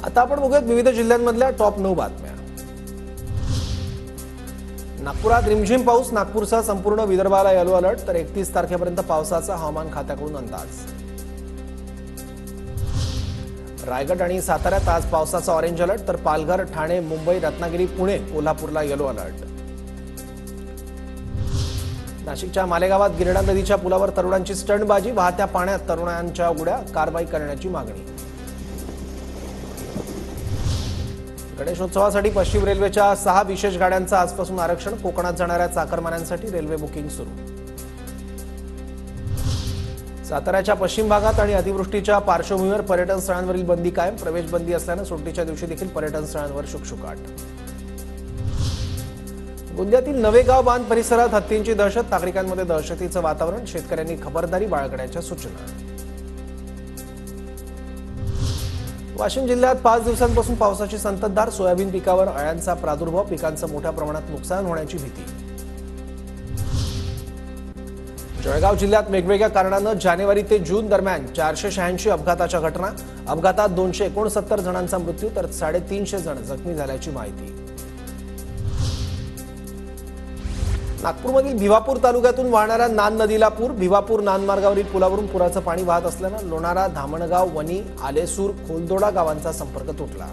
आता आपण बघूयात विविध जिल्ह्यांमधल्या टॉप 9 बातम्या। नागपुरात रिमझिम पाऊस, नागपूरसह संपूर्ण विदर्भाला येलो अलर्ट, तर 31 तारखेपर्यंत पावसाचा हवामान खात्याकडून अंदाज। रायगड आणि साताऱ्यात आज पावसाचा ऑरेंज अलर्ट, तर पालघर, ठाणे, मुंबई, रत्नागिरी, पुणे, कोल्हापूरला येलो अलर्ट। नाशिकच्या मालेगावात गिरणा नदीच्या पुलावर तरुणांची स्टंटबाजी, वाहत्या पाण्यात तरुणांच्या उड्या, कारवाई करण्याची मागणी। गणेशोत्सवासाठी पश्चिम रेल्वेच्या 6 विशेष गाड्यांचं आजपासून आरक्षण, कोकणात जाणाऱ्या चाकरमान्यांसाठी रेल्वे बुकिंग सुरू। साताऱ्याच्या पश्चिम भागात आणि अतिवृष्टीच्या पार्श्वभूमीवर पर्यटन स्थळांवरील बंदी कायम, प्रवेश बंदी असल्यानं सुट्टीच्या दिवशी देखील पर्यटन स्थळांवर शुकशुकाट। गोंदियातील नवेगाव बांध परिसरात हत्तींची दहशत, नागरिकांमध्ये दहशतीचं वातावरण, शेतकऱ्यांनी खबरदारी बाळगण्याच्या सूचना। वाशिम जिल्ह्यात 5 दिवसांपासून पावसाची संततधार, सोयाबीन पिकावर अळ्यांचा प्रादुर्भाव, पिकांचं मोठ्या प्रमाणात नुकसान होण्याची भीती। जळगाव जिल्ह्यात वेगवेगळ्या कारणानं जानेवारी ते जून दरम्यान 486 अपघाताच्या घटना, अपघातात 269 जणांचा मृत्यू, तर 350 जण जखमी झाल्याची माहिती। नागपूरमधील भिवापूर तालुक्यातून वाहणाऱ्या नान नदीला पूर, भिवापूर नान मार्गावरील पुलावरून पुराचं पाणी वाहत असल्यानं लोणारा, धामणगाव, वणी, आलेसूर, खोलदोडा गावांचा संपर्क तुटला।